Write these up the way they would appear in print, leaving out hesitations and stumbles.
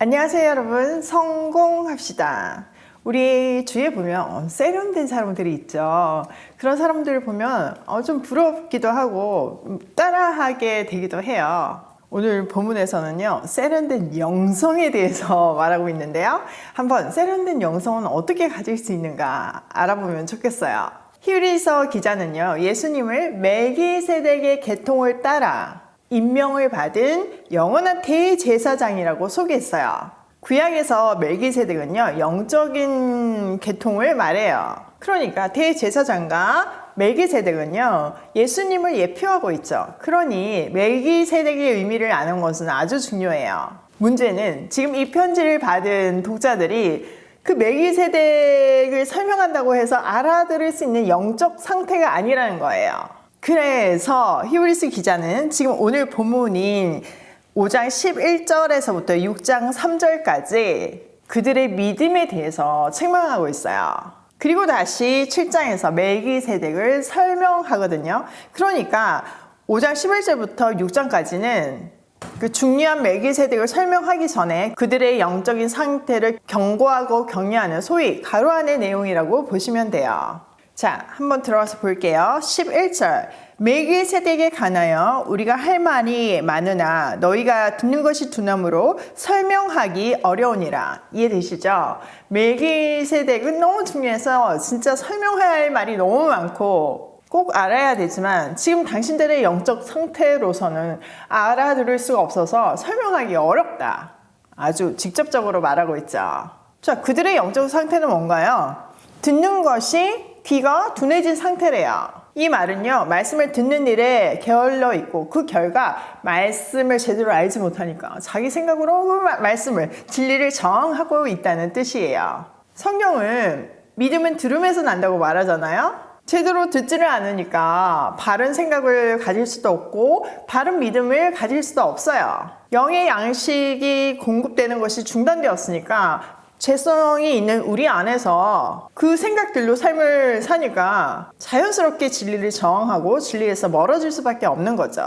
안녕하세요 여러분, 성공합시다. 우리 주위에 보면 세련된 사람들이 있죠. 그런 사람들을 보면 좀 부럽기도 하고 따라하게 되기도 해요. 오늘 본문에서는요, 세련된 영성에 대해서 말하고 있는데요, 한번 세련된 영성은 어떻게 가질 수 있는가 알아보면 좋겠어요. 히브리서 기자는요, 예수님을 멜기세덱의 계통을 따라 임명을 받은 영원한 대제사장이라고 소개했어요. 구약에서 멜기세덱은요, 영적인 계통을 말해요. 그러니까 대제사장과 멜기세덱은요, 예수님을 예표하고 있죠. 그러니 멜기세덱의 의미를 아는 것은 아주 중요해요. 문제는 지금 이 편지를 받은 독자들이 그 멜기세덱을 설명한다고 해서 알아들을 수 있는 영적 상태가 아니라는 거예요. 그래서 히브리서 기자는 지금 오늘 본문인 5장 11절에서부터 6장 3절까지 그들의 믿음에 대해서 책망하고 있어요. 그리고 다시 7장에서 멜기세덱을 설명하거든요. 그러니까 5장 11절부터 6장까지는 그 중요한 멜기세덱을 설명하기 전에 그들의 영적인 상태를 경고하고 격려하는 소위 가로 안의 내용이라고 보시면 돼요. 자, 한번 들어가서 볼게요. 11절. 멜기세덱에 관하여 우리가 할 말이 많으나 너희가 듣는 것이 두나무로 설명하기 어려우니라. 이해되시죠? 멜기세덱은 너무 중요해서 진짜 설명해야 할 말이 너무 많고 꼭 알아야 되지만 지금 당신들의 영적 상태로서는 알아들을 수가 없어서 설명하기 어렵다. 아주 직접적으로 말하고 있죠. 자, 그들의 영적 상태는 뭔가요? 듣는 것이 귀가 둔해진 상태래요. 이 말은요, 말씀을 듣는 일에 게을러 있고 그 결과 말씀을 제대로 알지 못하니까 자기 생각으로 그 말씀을 진리를 정하고 있다는 뜻이에요. 성경은 믿음은 들음에서 난다고 말하잖아요. 제대로 듣지를 않으니까 바른 생각을 가질 수도 없고 바른 믿음을 가질 수도 없어요. 영의 양식이 공급되는 것이 중단되었으니까 죄성이 있는 우리 안에서 그 생각들로 삶을 사니까 자연스럽게 진리를 저항하고 진리에서 멀어질 수밖에 없는 거죠.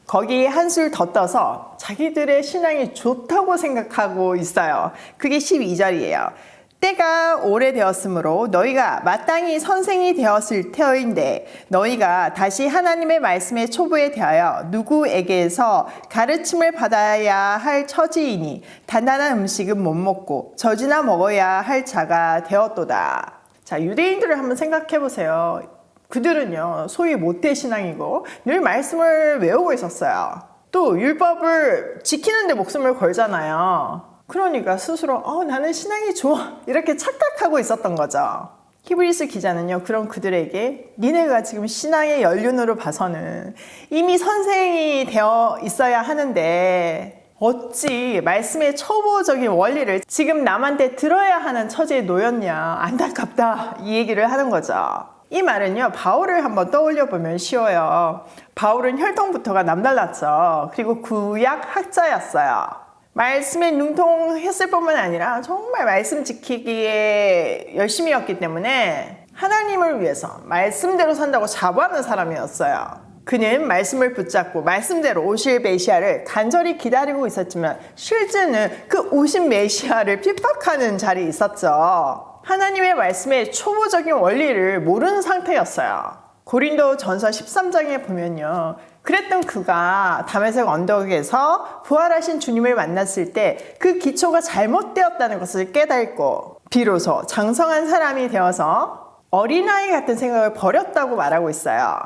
거기에 한술 더 떠서 자기들의 신앙이 좋다고 생각하고 있어요. 그게 12절이에요. 때가 오래되었으므로 너희가 마땅히 선생이 되었을 터인데 너희가 다시 하나님의 말씀의 초보에 대하여 누구에게서 가르침을 받아야 할 처지이니 단단한 음식은 못 먹고 젖이나 먹어야 할 자가 되었도다. 자, 유대인들을 한번 생각해 보세요. 그들은요, 소위 모태신앙이고 늘 말씀을 외우고 있었어요. 또 율법을 지키는 데 목숨을 걸잖아요. 그러니까 스스로 나는 신앙이 좋아 이렇게 착각하고 있었던 거죠. 히브리서 기자는요, 그런 그들에게 니네가 지금 신앙의 연륜으로 봐서는 이미 선생이 되어 있어야 하는데 어찌 말씀의 초보적인 원리를 지금 남한테 들어야 하는 처지에 놓였냐, 안타깝다, 이 얘기를 하는 거죠. 이 말은요, 바울을 한번 떠올려 보면 쉬워요. 바울은 혈통부터가 남달랐죠. 그리고 구약 학자였어요. 말씀에 능통했을 뿐만 아니라 정말 말씀 지키기에 열심히였기 때문에 하나님을 위해서 말씀대로 산다고 자부하는 사람이었어요. 그는 말씀을 붙잡고 말씀대로 오실 메시아를 간절히 기다리고 있었지만 실제는 그 오신 메시아를 핍박하는 자리에 있었죠. 하나님의 말씀의 초보적인 원리를 모르는 상태였어요. 고린도 전서 13장에 보면요, 그랬던 그가 다메섹 언덕에서 부활하신 주님을 만났을 때 그 기초가 잘못되었다는 것을 깨닫고 비로소 장성한 사람이 되어서 어린아이 같은 생각을 버렸다고 말하고 있어요.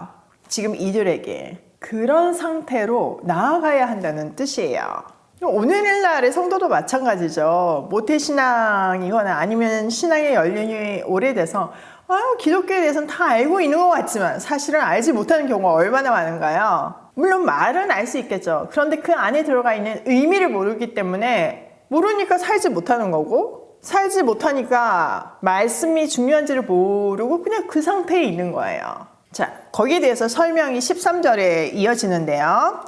지금 이들에게 그런 상태로 나아가야 한다는 뜻이에요. 오늘날의 성도도 마찬가지죠. 모태신앙이거나 아니면 신앙의 연륜이 오래돼서 기독교에 대해서는 다 알고 있는 것 같지만 사실은 알지 못하는 경우가 얼마나 많은가요? 물론 말은 알 수 있겠죠. 그런데 그 안에 들어가 있는 의미를 모르기 때문에 모르니까 살지 못하는 거고, 살지 못하니까 말씀이 중요한지를 모르고 그냥 그 상태에 있는 거예요. 자, 거기에 대해서 설명이 13절에 이어지는데요.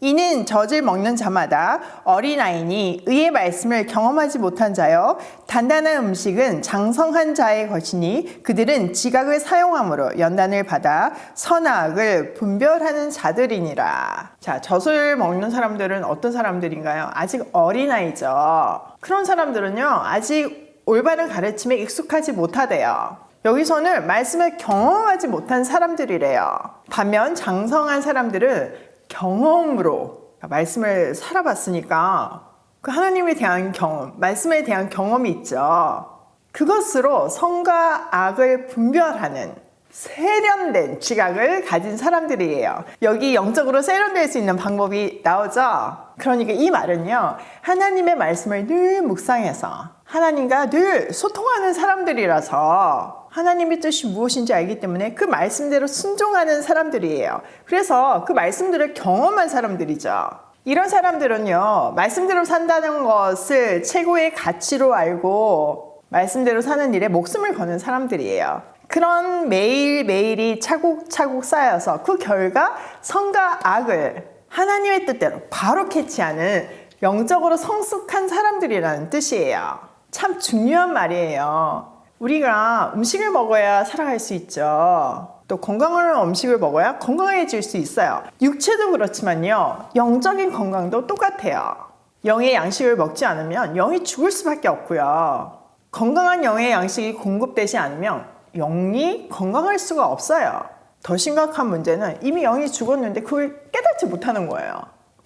이는 젖을 먹는 자마다 어린아이니 의의 말씀을 경험하지 못한 자여 단단한 음식은 장성한 자의 것이니 그들은 지각을 사용함으로 연단을 받아 선과 악을 분별하는 자들이니라. 자, 젖을 먹는 사람들은 어떤 사람들인가요? 아직 어린아이죠. 그런 사람들은요, 아직 올바른 가르침에 익숙하지 못하대요. 여기서는 말씀을 경험하지 못한 사람들이래요. 반면 장성한 사람들은 경험으로 말씀을 살아봤으니까 그 하나님에 대한 경험, 말씀에 대한 경험이 있죠. 그것으로 선과 악을 분별하는 세련된 지각을 가진 사람들이에요. 여기 영적으로 세련될 수 있는 방법이 나오죠. 그러니까 이 말은요, 하나님의 말씀을 늘 묵상해서 하나님과 늘 소통하는 사람들이라서 하나님의 뜻이 무엇인지 알기 때문에 그 말씀대로 순종하는 사람들이에요. 그래서 그 말씀들을 경험한 사람들이죠. 이런 사람들은요, 말씀대로 산다는 것을 최고의 가치로 알고 말씀대로 사는 일에 목숨을 거는 사람들이에요. 그런 매일매일이 차곡차곡 쌓여서 그 결과 선과 악을 하나님의 뜻대로 바로 캐치하는 영적으로 성숙한 사람들이라는 뜻이에요. 참 중요한 말이에요. 우리가 음식을 먹어야 살아갈 수 있죠. 또 건강한 음식을 먹어야 건강해질 수 있어요. 육체도 그렇지만요, 영적인 건강도 똑같아요. 영의 양식을 먹지 않으면 영이 죽을 수밖에 없고요. 건강한 영의 양식이 공급되지 않으면 영이 건강할 수가 없어요. 더 심각한 문제는 이미 영이 죽었는데 그걸 깨닫지 못하는 거예요.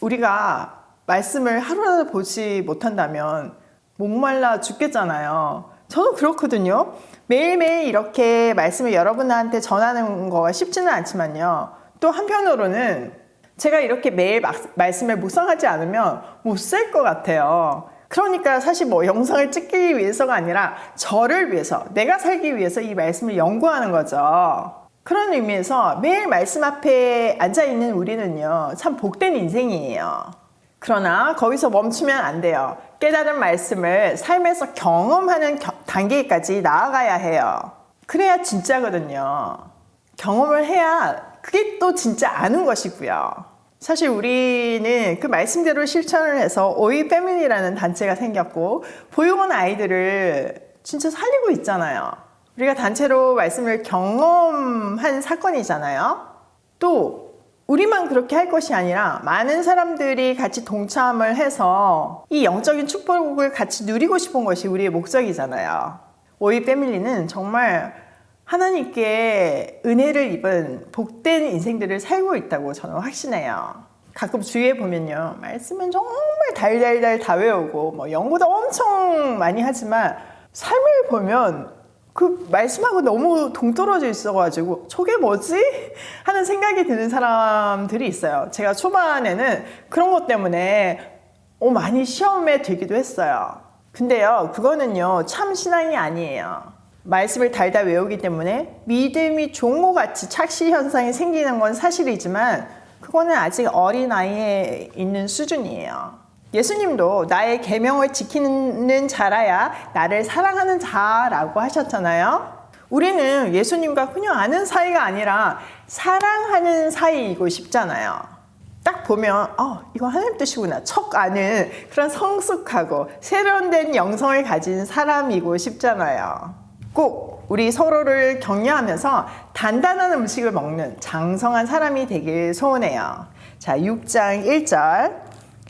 우리가 말씀을 하루라도 보지 못한다면 목말라 죽겠잖아요. 저도 그렇거든요. 매일매일 이렇게 말씀을 여러분한테 전하는 거가 쉽지는 않지만요. 또 한편으로는 제가 이렇게 매일 말씀을 묵상하지 않으면 못 살 것 같아요. 그러니까 사실 뭐 영상을 찍기 위해서가 아니라 저를 위해서, 내가 살기 위해서 이 말씀을 연구하는 거죠. 그런 의미에서 매일 말씀 앞에 앉아있는 우리는요, 참 복된 인생이에요. 그러나 거기서 멈추면 안 돼요. 깨달은 말씀을 삶에서 경험하는 단계까지 나아가야 해요. 그래야 진짜거든요. 경험을 해야 그게 또 진짜 아는 것이고요. 사실 우리는 그 말씀대로 실천을 해서 오이 패밀리라는 단체가 생겼고 보육원 아이들을 진짜 살리고 있잖아요. 우리가 단체로 말씀을 경험한 사건이잖아요. 또 우리만 그렇게 할 것이 아니라 많은 사람들이 같이 동참을 해서 이 영적인 축복을 같이 누리고 싶은 것이 우리의 목적이잖아요. 오이 패밀리는 정말 하나님께 은혜를 입은 복된 인생들을 살고 있다고 저는 확신해요. 가끔 주위에 보면요, 말씀은 정말 달달달 다 외우고 뭐 연구도 엄청 많이 하지만 삶을 보면 그 말씀하고 너무 동떨어져 있어가지고 저게 뭐지? 하는 생각이 드는 사람들이 있어요. 제가 초반에는 그런 것 때문에 많이 시험에 들기도 했어요. 근데요, 그거는요, 참 신앙이 아니에요. 말씀을 달달 외우기 때문에 믿음이 좋은 것 같이 착시 현상이 생기는 건 사실이지만 그거는 아직 어린아이에 있는 수준이에요. 예수님도 나의 계명을 지키는 자라야 나를 사랑하는 자라고 하셨잖아요. 우리는 예수님과 그냥 아는 사이가 아니라 사랑하는 사이이고 싶잖아요. 딱 보면 이거 하나님 뜻이구나 척 아는 그런 성숙하고 세련된 영성을 가진 사람이고 싶잖아요. 꼭 우리 서로를 격려하면서 단단한 음식을 먹는 장성한 사람이 되길 소원해요. 자, 6장 1절.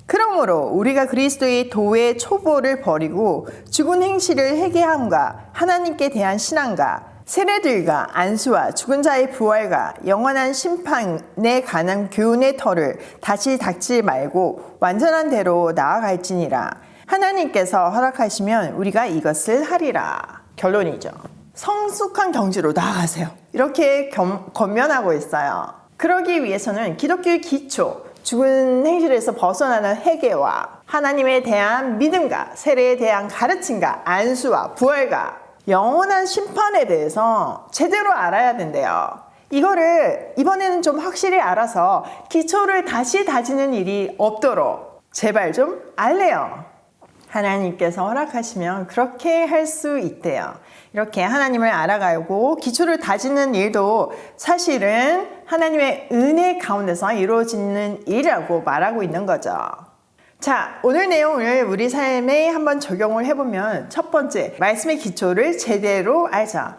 그러므로 우리가 그리스도의 도의 초보를 버리고 죽은 행실을 회개함과 하나님께 대한 신앙과 세례들과 안수와 죽은 자의 부활과 영원한 심판에 관한 교훈의 터를 다시 닥지 말고 완전한 대로 나아갈지니라. 하나님께서 허락하시면 우리가 이것을 하리라. 결론이죠. 성숙한 경지로 나아가세요. 이렇게 권면하고 있어요. 그러기 위해서는 기독교의 기초, 죽은 행실에서 벗어나는 회개와 하나님에 대한 믿음과 세례에 대한 가르침과 안수와 부활과 영원한 심판에 대해서 제대로 알아야 된대요. 이거를 이번에는 좀 확실히 알아서 기초를 다시 다지는 일이 없도록 제발 좀 알래요. 하나님께서 허락하시면 그렇게 할 수 있대요. 이렇게 하나님을 알아가고 기초를 다지는 일도 사실은 하나님의 은혜 가운데서 이루어지는 일이라고 말하고 있는 거죠. 자, 오늘 내용을 우리 삶에 한번 적용을 해보면 첫 번째, 말씀의 기초를 제대로 알자.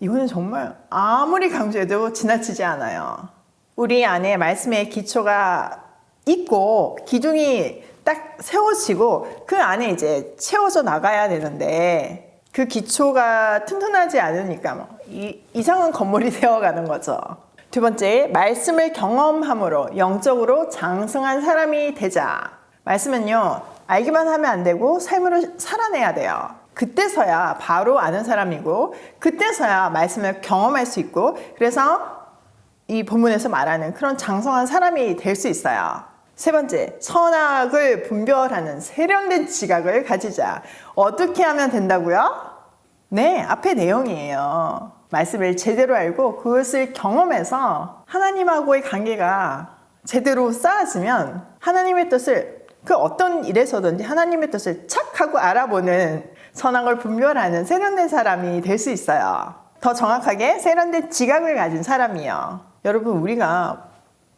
이거는 정말 아무리 강조해도 지나치지 않아요. 우리 안에 말씀의 기초가 있고 기둥이 딱 세워지고 그 안에 이제 채워져 나가야 되는데 그 기초가 튼튼하지 않으니까 이상한 건물이 되어가는 거죠. 두 번째, 말씀을 경험함으로 영적으로 장성한 사람이 되자. 말씀은요, 알기만 하면 안 되고 삶으로 살아내야 돼요. 그때서야 바로 아는 사람이고 그때서야 말씀을 경험할 수 있고 그래서 이 본문에서 말하는 그런 장성한 사람이 될 수 있어요. 세 번째, 선악을 분별하는 세련된 지각을 가지자. 어떻게 하면 된다고요? 네, 앞에 내용이에요. 말씀을 제대로 알고 그것을 경험해서 하나님하고의 관계가 제대로 쌓아지면 하나님의 뜻을 그 어떤 일에서든지 하나님의 뜻을 착 하고 알아보는 선악을 분별하는 세련된 사람이 될 수 있어요. 더 정확하게 세련된 지각을 가진 사람이요. 여러분, 우리가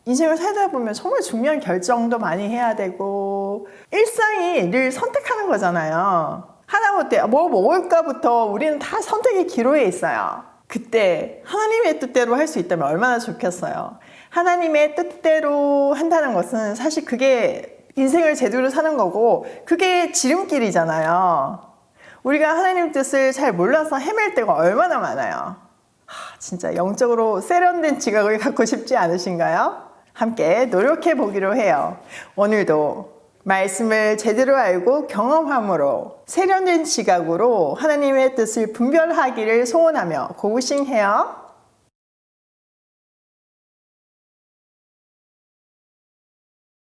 인생을 살다 보면 정말 중요한 결정도 많이 해야 되고 일상이 늘 선택하는 거잖아요. 하다못해 뭐 먹을까부터 우리는 다 선택의 기로에 있어요. 그때 하나님의 뜻대로 할 수 있다면 얼마나 좋겠어요. 하나님의 뜻대로 한다는 것은 사실 그게 인생을 제대로 사는 거고 그게 지름길이잖아요. 우리가 하나님 뜻을 잘 몰라서 헤맬 때가 얼마나 많아요. 진짜 영적으로 세련된 지각을 갖고 싶지 않으신가요? 함께 노력해 보기로 해요. 오늘도 말씀을 제대로 알고 경험함으로 세련된 지각으로 하나님의 뜻을 분별하기를 소원하며 고고싱해요.